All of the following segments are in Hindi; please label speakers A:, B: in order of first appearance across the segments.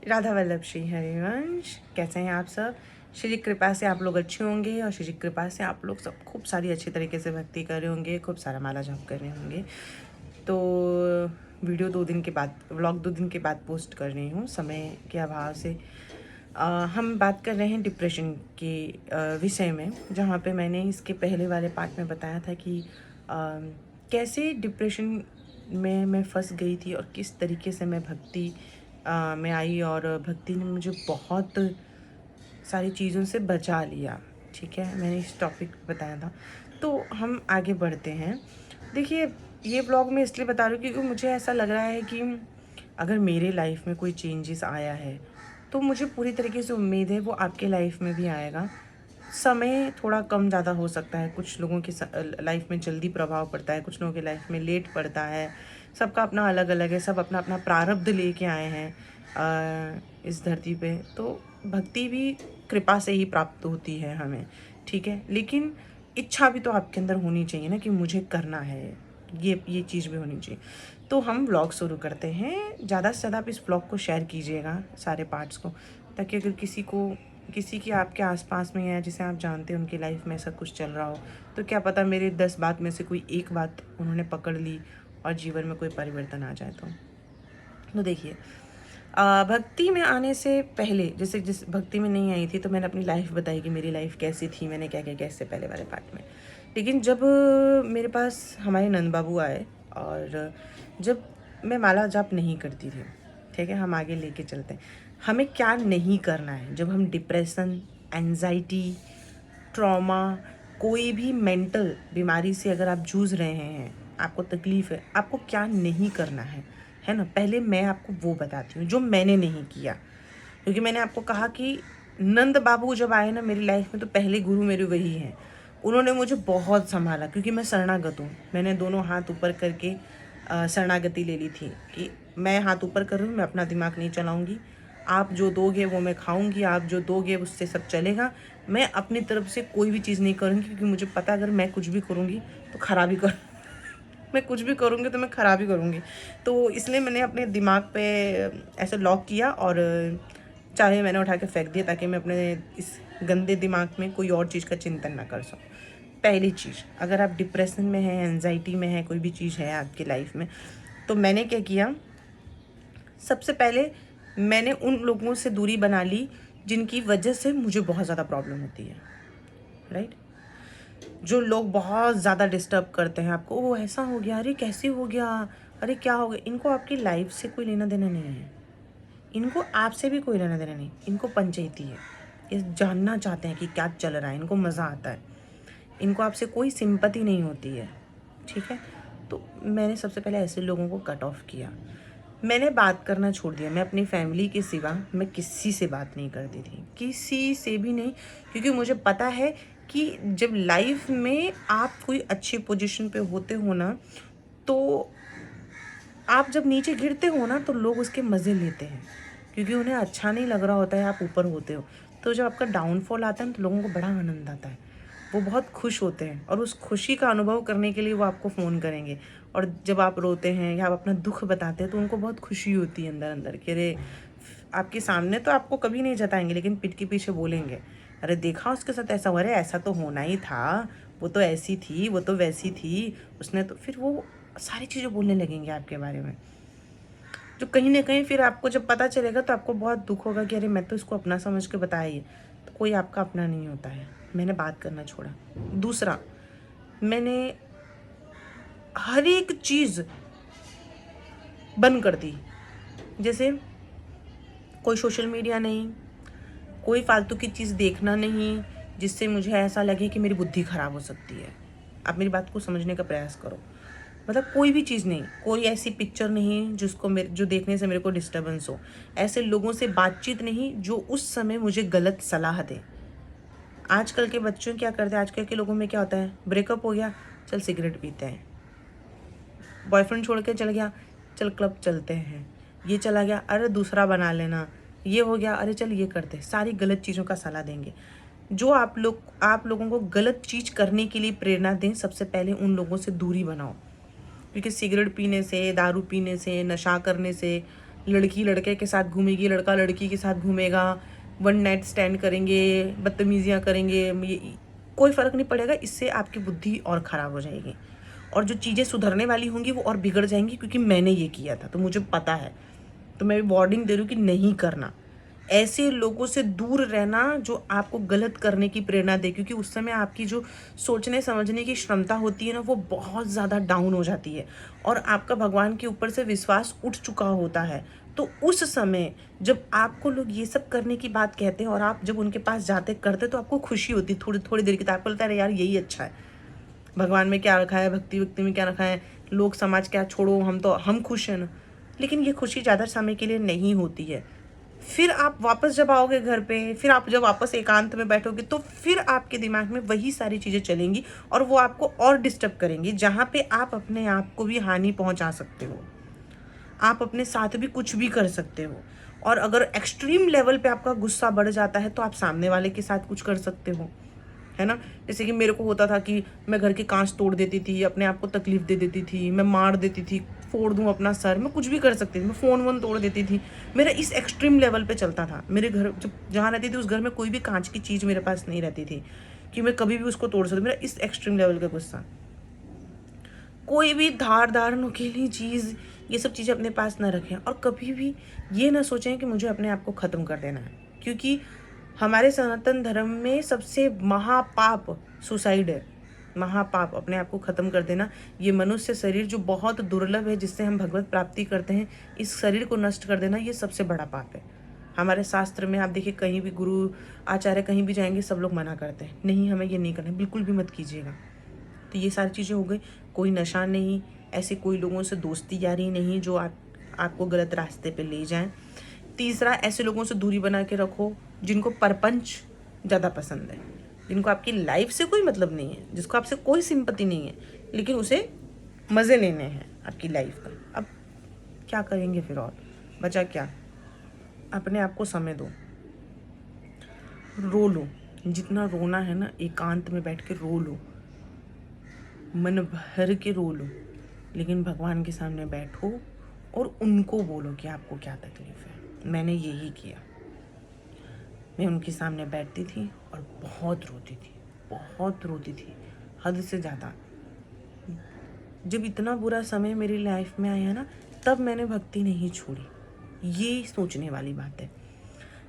A: राधा वल्लभ श्री हरिवंश। कैसे हैं आप सब? श्री जी कृपा से आप लोग अच्छे होंगे और श्री जी कृपा से आप लोग सब खूब सारी अच्छी तरीके से भक्ति कर रहे होंगे, खूब सारा माला जाप कर रहे होंगे। तो वीडियो 2 दिन के बाद, व्लॉग 2 दिन के बाद पोस्ट कर रही हूँ समय के अभाव से। हम बात कर रहे हैं डिप्रेशन के विषय में, जहाँ पे मैंने इसके पहले वाले पार्ट में बताया था कि कैसे डिप्रेशन में मैं फंस गई थी और किस तरीके से मैं भक्ति में आई और भक्ति ने मुझे बहुत सारी चीज़ों से बचा लिया। ठीक है, मैंने इस टॉपिक पे बताया था। तो हम आगे बढ़ते हैं। देखिए, ये ब्लॉग मैं इसलिए बता रही हूँ क्योंकि मुझे ऐसा लग रहा है कि अगर मेरे लाइफ में कोई चेंजेस आया है तो मुझे पूरी तरीके से उम्मीद है वो आपके लाइफ में भी आएगा। समय थोड़ा कम ज़्यादा हो सकता है, कुछ लोगों की लाइफ में जल्दी प्रभाव पड़ता है, कुछ लोगों की लाइफ में लेट पड़ता है। सबका अपना अलग अलग है, सब अपना अपना प्रारब्ध लेके आए हैं इस धरती पे। तो भक्ति भी कृपा से ही प्राप्त होती है हमें, ठीक है। लेकिन इच्छा भी तो आपके अंदर होनी चाहिए ना कि मुझे करना है, ये चीज़ भी होनी चाहिए। तो हम व्लॉग शुरू करते हैं। ज़्यादा से ज़्यादा आप इस व्लॉग को शेयर कीजिएगा, सारे पार्ट्स को, ताकि अगर किसी की आपके आसपास में है जिसे आप जानते हैं उनकी लाइफ में ऐसा कुछ चल रहा हो, तो क्या पता मेरे 10 बात में से कोई एक बात उन्होंने पकड़ ली और जीवन में कोई परिवर्तन आ जाए। तो देखिए, भक्ति में आने से पहले, जैसे जिस भक्ति में नहीं आई थी तो मैंने अपनी लाइफ बताई कि मेरी लाइफ कैसी थी, मैंने क्या क्या किया इससे पहले वाले पार्ट में। लेकिन जब मेरे पास हमारे नंद बाबू आए और जब मैं माला जाप नहीं करती थी, ठीक है, हम आगे लेके चलते हैं। हमें क्या नहीं करना है जब हम डिप्रेशन, एंजाइटी, ट्रॉमा, कोई भी मेंटल बीमारी से अगर आप जूझ रहे हैं, आपको तकलीफ़ है, आपको क्या नहीं करना है ना। पहले मैं आपको वो बताती हूँ जो मैंने नहीं किया, क्योंकि मैंने आपको कहा कि नंद बाबू जब आए ना मेरी लाइफ में तो पहले गुरु मेरे वही हैं। उन्होंने मुझे बहुत संभाला क्योंकि मैं शरणागत हूँ। मैंने दोनों हाथ ऊपर करके शरणागति ले ली थी कि मैं हाथ ऊपर कर रही हूँ, मैं अपना दिमाग नहीं चलाऊँगी, आप जो दोगे वो मैं खाऊंगी, आप जो दोगे उससे सब चलेगा। मैं अपनी तरफ से कोई भी चीज़ नहीं करूँगी क्योंकि मुझे पता है अगर मैं कुछ भी करूँगी तो खराबी कर मैं कुछ भी करूँगी तो मैं खराबी करूँगी। तो इसलिए मैंने अपने दिमाग पे ऐसे लॉक किया और चाहे मैंने उठा के फेंक दिया ताकि मैं अपने इस गंदे दिमाग में कोई और चीज़ का चिंतन ना कर सकूँ। पहली चीज़, अगर आप डिप्रेशन में हैं, एंजाइटी में हैं, कोई भी चीज़ है आपकी लाइफ में, तो मैंने क्या किया, सबसे पहले मैंने उन लोगों से दूरी बना ली जिनकी वजह से मुझे बहुत ज़्यादा प्रॉब्लम होती है, राइट। जो लोग बहुत ज़्यादा डिस्टर्ब करते हैं आपको, वो ऐसा हो गया, अरे कैसे हो गया, अरे क्या हो गया, इनको आपकी लाइफ से कोई लेना देना नहीं है, इनको आपसे भी कोई लेना देना नहीं, इनको पंचायती है। ये जानना चाहते हैं कि क्या चल रहा है, इनको मज़ा आता है, इनको आपसे कोई सिंपैथी नहीं होती है, ठीक है। तो मैंने सबसे पहले ऐसे लोगों को कट ऑफ किया। मैंने बात करना छोड़ दिया। मैं अपनी फैमिली के सिवा मैं किसी से बात नहीं करती थी, किसी से भी नहीं, क्योंकि मुझे पता है कि जब लाइफ में आप कोई अच्छी पोजीशन पे होते हो ना, तो आप जब नीचे गिरते हो ना तो लोग उसके मज़े लेते हैं, क्योंकि उन्हें अच्छा नहीं लग रहा होता है आप ऊपर होते हो। तो जब आपका डाउनफॉल आता है ना तो लोगों को बड़ा आनंद आता है, वो बहुत खुश होते हैं और उस खुशी का अनुभव करने के लिए वो आपको फ़ोन करेंगे। और जब आप रोते हैं या आप अपना दुख बताते हैं तो उनको बहुत खुशी होती है अंदर अंदर कि अरे, आपके सामने तो आपको कभी नहीं जताएंगे लेकिन पीठ के पीछे बोलेंगे, अरे देखा उसके साथ ऐसा हुआ, अरे ऐसा तो होना ही था, वो तो ऐसी थी, वो तो वैसी थी, उसने तो, फिर वो सारी चीज़ें बोलने लगेंगे आपके बारे में। जो कहीं ना कहीं फिर आपको जब पता चलेगा तो आपको बहुत दुख होगा कि अरे मैं तो इसको अपना समझ के बताया ही, तो कोई आपका अपना नहीं होता है। मैंने बात करना छोड़ा। दूसरा, मैंने हर एक चीज़ बंद कर दी। जैसे कोई सोशल मीडिया नहीं, कोई फालतू की चीज़ देखना नहीं जिससे मुझे ऐसा लगे कि मेरी बुद्धि ख़राब हो सकती है। आप मेरी बात को समझने का प्रयास करो। मतलब कोई भी चीज़ नहीं, कोई ऐसी पिक्चर नहीं जो देखने से मेरे को डिस्टर्बेंस हो, ऐसे लोगों से बातचीत नहीं जो उस समय मुझे गलत सलाह दे। आजकल के बच्चों क्या करते हैं, आजकल के लोगों में क्या होता है, ब्रेकअप हो गया, चल सिगरेट पीते हैं, बॉयफ्रेंड छोड़ के चल गया, चल क्लब चलते हैं, ये चला गया, अरे दूसरा बना लेना, ये हो गया, अरे चल ये करते हैं, सारी गलत चीज़ों का सलाह देंगे। जो आप लोगों को गलत चीज़ करने के लिए प्रेरणा दें, सबसे पहले उन लोगों से दूरी बनाओ, क्योंकि सिगरेट पीने से, दारू पीने से, नशा करने से लड़की लड़के के साथ घूमेगी, लड़का लड़की के साथ घूमेगा, वन नाइट स्टैंड करेंगे, बदतमीजियाँ करेंगे, कोई फ़र्क नहीं पड़ेगा। इससे आपकी बुद्धि और ख़राब हो जाएगी और जो चीज़ें सुधरने वाली होंगी वो और बिगड़ जाएंगी, क्योंकि मैंने ये किया था तो मुझे पता है। तो मैं वार्निंग दे रही हूँ कि नहीं करना, ऐसे लोगों से दूर रहना जो आपको गलत करने की प्रेरणा दे, क्योंकि उस समय आपकी जो सोचने समझने की क्षमता होती है ना, वो बहुत ज़्यादा डाउन हो जाती है और आपका भगवान के ऊपर से विश्वास उठ चुका होता है। तो उस समय जब आपको लोग ये सब करने की बात कहते हैं और आप जब उनके पास जाते करते, तो आपको खुशी होती है थोड़ी थोड़ी देर की। तो आपको लगता है यार यही अच्छा है, भगवान में क्या रखा है, भक्ति वक्ति में क्या रखा है, लोग समाज क्या छोड़ो, हम खुश हैं ना। लेकिन ये खुशी ज़्यादा समय के लिए नहीं होती है। फिर आप वापस जब आओगे घर पे, फिर आप जब वापस एकांत में बैठोगे, तो फिर आपके दिमाग में वही सारी चीज़ें चलेंगी और वो आपको और डिस्टर्ब करेंगी, जहाँ पे आप अपने आप को भी हानि पहुँचा सकते हो, आप अपने साथ भी कुछ भी कर सकते हो। और अगर एक्सट्रीम लेवल पे आपका गुस्सा बढ़ जाता है तो आप सामने वाले के साथ कुछ कर सकते हो, है ना। जैसे कि मेरे को होता था कि मैं घर के कांच तोड़ देती थी, अपने आप को तकलीफ दे देती थी, मैं मार देती थी, फोड़ दूँ अपना सर, मैं कुछ भी कर सकती थी, मैं फ़ोन वोन तोड़ देती थी। मेरा इस एक्सट्रीम लेवल पे चलता था। मेरे घर जब जहाँ रहती थी उस घर में कोई भी कांच की चीज़ मेरे पास नहीं रहती थी कि मैं कभी भी उसको तोड़ सकती। मेरा इस एक्सट्रीम लेवल का गुस्सा, कोई भी धारदार नुकीली चीज़, ये सब चीज़ें अपने पास ना रखें और कभी भी ये ना सोचें कि मुझे अपने आप को ख़त्म कर देना है, क्योंकि हमारे सनातन धर्म में सबसे महापाप सुसाइड है। महापाप अपने आप को ख़त्म कर देना। ये मनुष्य शरीर जो बहुत दुर्लभ है, जिससे हम भगवत प्राप्ति करते हैं, इस शरीर को नष्ट कर देना ये सबसे बड़ा पाप है। हमारे शास्त्र में आप देखिए, कहीं भी गुरु आचार्य कहीं भी जाएंगे सब लोग मना करते हैं, नहीं हमें ये नहीं करना, बिल्कुल भी मत कीजिएगा। तो ये सारी चीज़ें हो गई। कोई नशा नहीं, ऐसे कोई लोगों से दोस्ती यारी नहीं जो आपको गलत रास्ते पे ले जाएं। तीसरा, ऐसे लोगों से दूरी बना के रखो जिनको परपंच ज़्यादा पसंद है, जिनको आपकी लाइफ से कोई मतलब नहीं है, जिसको आपसे कोई सिंपत्ति नहीं है, लेकिन उसे मज़े लेने हैं आपकी लाइफ का। अब क्या करेंगे फिर, और बचा क्या। अपने आप को समय दो, रो लो, जितना रोना है ना एकांत में बैठ के रो लो, मन भर के रो लो, लेकिन भगवान के सामने बैठो और उनको बोलो कि आपको क्या तकलीफ़ है। मैंने यही किया, मैं उनके सामने बैठती थी और बहुत रोती थी, हद से ज़्यादा। जब इतना बुरा समय मेरी लाइफ में आया ना, तब मैंने भक्ति नहीं छोड़ी। ये सोचने वाली बात है।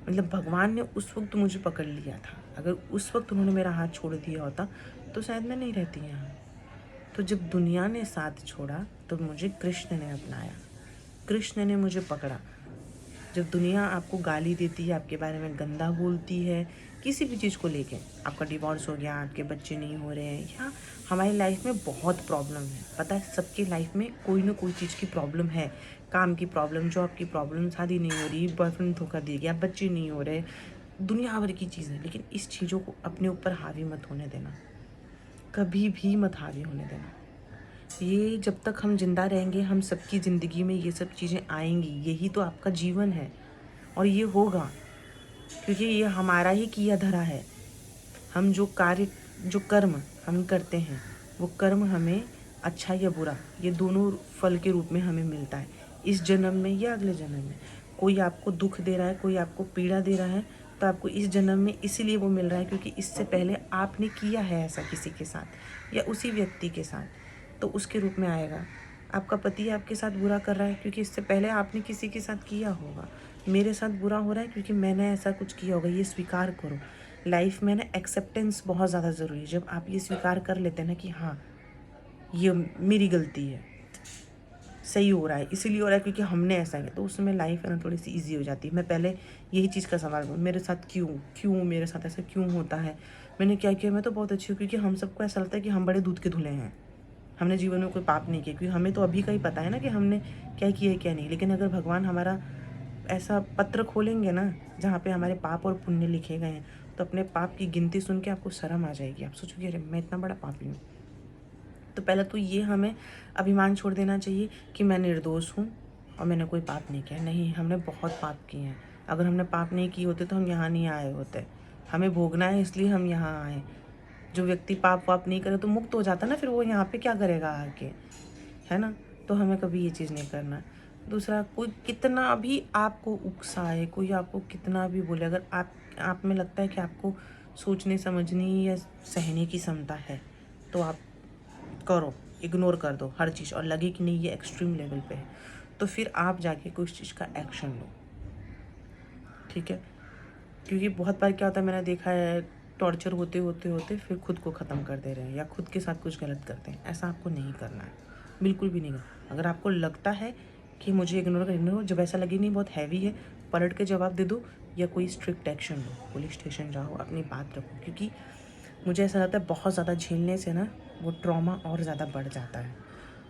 A: मतलब भगवान ने उस वक्त मुझे पकड़ लिया था, अगर उस वक्त उन्होंने मेरा हाथ छोड़ दिया होता तो शायद मैं नहीं रहती यहाँ। तो जब दुनिया ने साथ छोड़ा तो मुझे कृष्ण ने अपनाया, कृष्ण ने मुझे पकड़ा। जब दुनिया आपको गाली देती है, आपके बारे में गंदा बोलती है, किसी भी चीज़ को लेके, आपका डिवोर्स हो गया, आपके बच्चे नहीं हो रहे हैं, या हमारी लाइफ में बहुत प्रॉब्लम है, पता है सबकी लाइफ में कोई ना कोई चीज़ की प्रॉब्लम है। काम की प्रॉब्लम, जॉब की प्रॉब्लम, शादी नहीं हो रही, बॉयफ्रेंड धोखा दे गया, बच्चे नहीं हो रहे, दुनिया भर की चीज़ें। लेकिन इस चीज़ों को अपने ऊपर हावी मत होने देना, कभी भी मत हावी होने देना। ये जब तक हम जिंदा रहेंगे, हम सबकी ज़िंदगी में ये सब चीज़ें आएंगी, यही तो आपका जीवन है और ये होगा, क्योंकि ये हमारा ही किया धरा है। हम जो कर्म हम करते हैं, वो कर्म हमें अच्छा या बुरा, ये दोनों फल के रूप में हमें मिलता है, इस जन्म में या अगले जन्म में। कोई आपको दुख दे रहा है, कोई आपको पीड़ा दे रहा है, तो आपको इस जन्म में इसीलिए वो मिल रहा है क्योंकि इससे पहले आपने किया है ऐसा किसी के साथ या उसी व्यक्ति के साथ, तो उसके रूप में आएगा। आपका पति आपके साथ बुरा कर रहा है क्योंकि इससे पहले आपने किसी के साथ किया होगा। मेरे साथ बुरा हो रहा है क्योंकि मैंने ऐसा कुछ किया होगा, ये स्वीकार करो। लाइफ में ना एक्सेप्टेंस बहुत ज़्यादा ज़रूरी है। जब आप ये स्वीकार कर लेते हैं ना कि हाँ ये मेरी गलती है, सही हो रहा है, इसीलिए हो रहा है क्योंकि हमने ऐसा किया, तो उस समय लाइफ है ना थोड़ी सी ईजी हो जाती है। मैं पहले यही चीज़ का सवाल करूँ, मेरे साथ क्यों मेरे साथ ऐसा क्यों होता है, मैंने क्या किया। मैं तो बहुत अच्छी हूँ, क्योंकि हम सबको ऐसा लगता है कि हम बड़े दूध के धुले हैं, हमने जीवन में कोई पाप नहीं किया, क्योंकि हमें तो अभी का ही पता है ना कि हमने क्या किया है क्या नहीं। लेकिन अगर भगवान हमारा ऐसा पत्र खोलेंगे ना जहाँ पे हमारे पाप और पुण्य लिखे गए हैं, तो अपने पाप की गिनती सुन के आपको शर्म आ जाएगी। आप सोचोगे अरे मैं इतना बड़ा पापी हूँ। तो पहले तो ये हमें अभिमान छोड़ देना चाहिए कि मैं निर्दोष हूँ और मैंने कोई पाप नहीं किया। नहीं, हमने बहुत पाप किए हैं। अगर हमने पाप नहीं किए होते तो हम यहाँ नहीं आए होते। हमें भोगना है इसलिए हम यहाँ आए। जो व्यक्ति पाप वाप नहीं करे तो मुक्त हो जाता ना, फिर वो यहाँ पे क्या करेगा आके, है ना। तो हमें कभी ये चीज़ नहीं करना। दूसरा, कोई कितना भी आपको उकसाए, कोई आपको कितना भी बोले, अगर आप में लगता है कि आपको सोचने समझने या सहने की क्षमता है तो आप करो, इग्नोर कर दो हर चीज़, और लगे कि नहीं ये एक्सट्रीम लेवल पे है तो फिर आप जाके कोई चीज़ का एक्शन लो, ठीक है। क्योंकि बहुत बार क्या होता है, मैंने देखा है, टॉर्चर होते होते होते फिर खुद को ख़त्म कर दे रहे हैं या खुद के साथ कुछ गलत करते हैं। ऐसा आपको नहीं करना है, बिल्कुल भी नहीं करना। अगर आपको लगता है कि मुझे इग्नोर करना, जब ऐसा लगे नहीं बहुत हैवी है, पलट के जवाब दे दो या कोई स्ट्रिक्ट एक्शन लो, पुलिस स्टेशन जाओ, अपनी बात रखो। क्योंकि मुझे ऐसा लगता है बहुत ज़्यादा झेलने से ना वो ट्रॉमा और ज़्यादा बढ़ जाता है,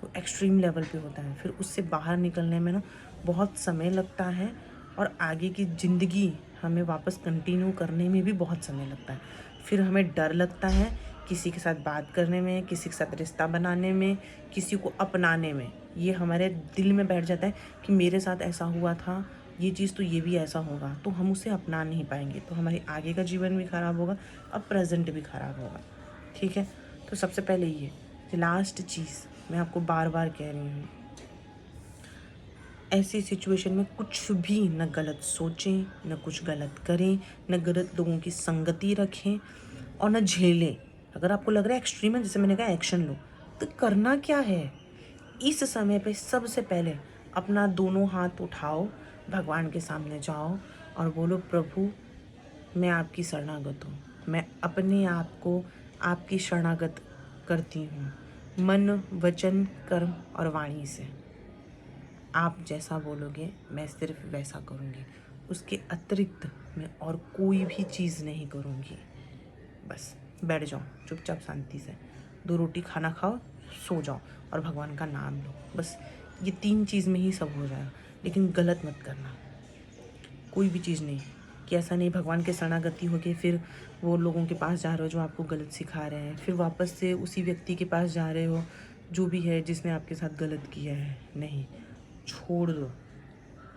A: वो एक्सट्रीम लेवल पे होता है, फिर उससे बाहर निकलने में ना बहुत समय लगता है और आगे की ज़िंदगी हमें वापस कंटिन्यू करने में भी बहुत समय लगता है। फिर हमें डर लगता है किसी के साथ बात करने में, किसी के साथ रिश्ता बनाने में, किसी को अपनाने में। ये हमारे दिल में बैठ जाता है कि मेरे साथ ऐसा हुआ था, ये चीज़ तो ये भी ऐसा होगा, तो हम उसे अपना नहीं पाएंगे, तो हमारे आगे का जीवन भी ख़राब होगा, अब प्रेजेंट भी ख़राब होगा, ठीक है। तो सबसे पहले ये लास्ट चीज़ मैं आपको बार बार कह रही हूँ, ऐसी सिचुएशन में कुछ भी न गलत सोचें, न कुछ गलत करें, न गलत लोगों की संगति रखें और न झेलें। अगर आपको लग रहा है एक्सट्रीम है, जैसे मैंने कहा एक्शन लो, तो करना क्या है इस समय पे, सबसे पहले अपना दोनों हाथ उठाओ, भगवान के सामने जाओ और बोलो, प्रभु मैं आपकी शरणागत हूँ, मैं अपने आप को आपकी शरणागत करती हूँ, मन वचन कर्म और वाणी से। आप जैसा बोलोगे मैं सिर्फ वैसा करूँगी, उसके अतिरिक्त मैं और कोई भी चीज़ नहीं करूँगी। बस बैठ जाओ चुपचाप शांति से, 2 रोटी खाना खाओ, सो जाओ और भगवान का नाम लो। बस ये 3 चीज़ में ही सब हो जाएगा। लेकिन गलत मत करना, कोई भी चीज़ नहीं, कि ऐसा नहीं भगवान के शरणागति हो गए फिर वो लोगों के पास जा रहे हो जो आपको गलत सिखा रहे हैं, फिर वापस से उसी व्यक्ति के पास जा रहे हो जो भी है जिसने आपके साथ गलत किया है। नहीं, छोड़ दो,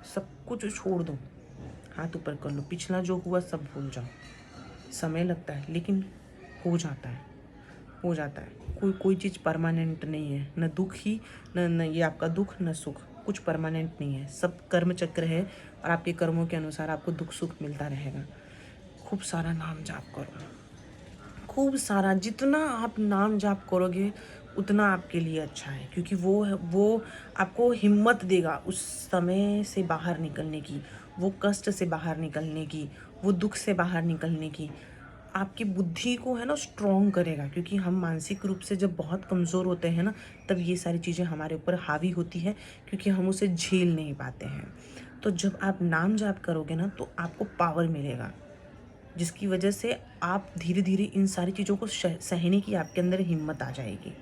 A: सब कुछ छोड़ दो, हाथ ऊपर कर लो, पिछला जो हुआ सब भूल जाओ। समय लगता है लेकिन हो जाता है, हो जाता है। कोई चीज़ परमानेंट नहीं है, न दुख ही न ये आपका दुख न सुख, कुछ परमानेंट नहीं है, सब कर्म चक्र है और आपके कर्मों के अनुसार आपको दुख सुख मिलता रहेगा। खूब सारा नाम जाप करो, खूब सारा, जितना आप नाम जाप करोगे उतना आपके लिए अच्छा है, क्योंकि वो आपको हिम्मत देगा उस समय से बाहर निकलने की, वो कष्ट से बाहर निकलने की, वो दुख से बाहर निकलने की। आपकी बुद्धि को है ना स्ट्रॉन्ग करेगा, क्योंकि हम मानसिक रूप से जब बहुत कमज़ोर होते हैं ना, तब ये सारी चीज़ें हमारे ऊपर हावी होती है, क्योंकि हम उसे झेल नहीं पाते हैं। तो जब आप नाम जाप करोगे ना तो आपको पावर मिलेगा, जिसकी वजह से आप धीरे धीरे इन सारी चीज़ों को सहने की आपके अंदर हिम्मत आ जाएगी।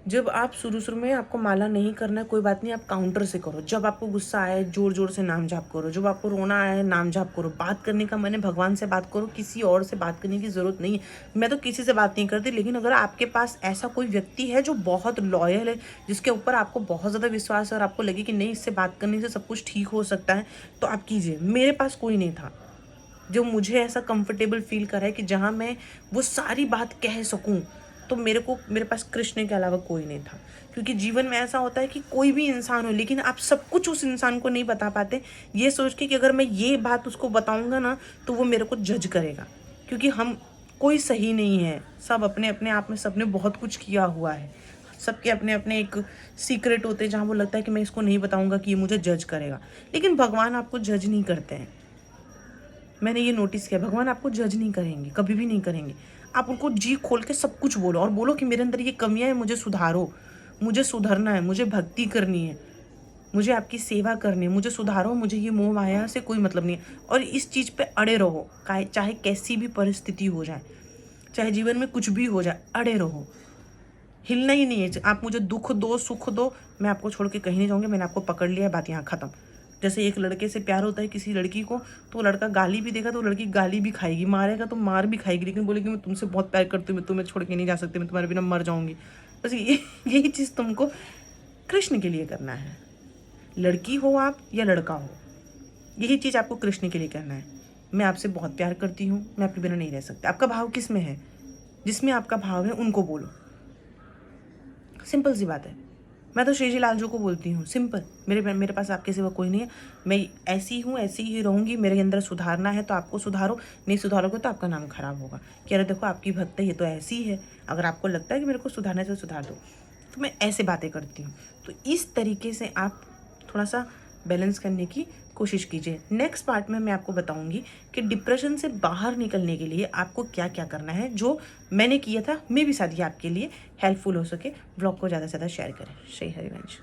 A: जब आप शुरू में आपको माला नहीं करना है, कोई बात नहीं, आप काउंटर से करो। जब आपको गुस्सा आए जोर जोर से नाम जाप करो, जब आपको रोना आए नाम जाप करो, बात करने का मन है भगवान से बात करो, किसी और से बात करने की ज़रूरत नहीं है। मैं तो किसी से बात नहीं करती, लेकिन अगर आपके पास ऐसा कोई व्यक्ति है जो बहुत लॉयल है, जिसके ऊपर आपको बहुत ज़्यादा विश्वास है और आपको लगे कि नहीं इससे बात करने से सब कुछ ठीक हो सकता है, तो आप कीजिए। मेरे पास कोई नहीं था जो मुझे ऐसा कंफर्टेबल फील कराए कि जहाँ मैं वो सारी बात कह सकूं, तो मेरे पास कृष्ण के अलावा कोई नहीं था। क्योंकि जीवन में ऐसा होता है कि कोई भी इंसान हो, लेकिन आप सब कुछ उस इंसान को नहीं बता पाते, ये सोच के कि अगर मैं ये बात उसको बताऊंगा ना तो वो मेरे को जज करेगा। क्योंकि हम कोई सही नहीं है, सब अपने अपने आप में सबने बहुत कुछ किया हुआ है, सबके अपने अपने एक सीक्रेट होते हैं जहाँ वो लगता है कि मैं इसको नहीं बताऊंगा कि ये मुझे जज करेगा। लेकिन भगवान आपको जज नहीं करते हैं, मैंने ये नोटिस किया, भगवान आपको जज नहीं करेंगे, कभी भी नहीं करेंगे। आप उनको जी खोल के सब कुछ बोलो और बोलो कि मेरे अंदर ये कमियां हैं, मुझे सुधारो, मुझे सुधरना है, मुझे भक्ति करनी है, मुझे आपकी सेवा करनी है, मुझे सुधारो, मुझे ये मोह माया से कोई मतलब नहीं है। और इस चीज़ पे अड़े रहो, चाहे कैसी भी परिस्थिति हो जाए, चाहे जीवन में कुछ भी हो जाए, अड़े रहो, हिलना ही नहीं है। आप मुझे दुख दो सुख दो, मैं आपको छोड़ के कहीं नहीं जाऊँगी, मैंने आपको पकड़ लिया, बात यहाँ ख़त्म। जैसे एक लड़के से प्यार होता है किसी लड़की को, तो लड़का गाली भी देगा तो लड़की गाली भी खाएगी, मारेगा तो मार भी खाएगी, लेकिन बोलेगी मैं तुमसे बहुत प्यार करती हूँ, मैं तुम्हें छोड़ के नहीं जा सकती, मैं तुम्हारे बिना मर जाऊँगी। बस यही चीज़ तुमको कृष्ण के लिए करना है, लड़की हो आप या लड़का हो, यही चीज़ आपको कृष्ण के लिए करना है। मैं आपसे बहुत प्यार करती हूँ, मैं आपके बिना नहीं रह सकती। आपका भाव किस में है, जिसमें आपका भाव है उनको बोलो, सिंपल सी बात है। मैं तो श्री जी लालजू को बोलती हूँ, सिंपल, मेरे पास आपके सिवा कोई नहीं है, मैं ऐसी हूँ, ऐसी ही रहूँगी, मेरे अंदर सुधारना है तो आपको सुधारो, नहीं सुधारोगे तो आपका नाम खराब होगा कि अरे देखो आपकी भक्त है, ये तो ऐसी है, अगर आपको लगता है कि मेरे को सुधारना है तो सुधार दो। तो मैं ऐसे बातें करती हूँ। तो इस तरीके से आप थोड़ा सा बैलेंस करने की कोशिश कीजिए। नेक्स्ट पार्ट में मैं आपको बताऊंगी कि डिप्रेशन से बाहर निकलने के लिए आपको क्या क्या करना है, जो मैंने किया था, मे भी शायद ये आपके लिए हेल्पफुल हो सके। ब्लॉग को ज़्यादा से ज़्यादा शेयर करें। श्री हरिवंश।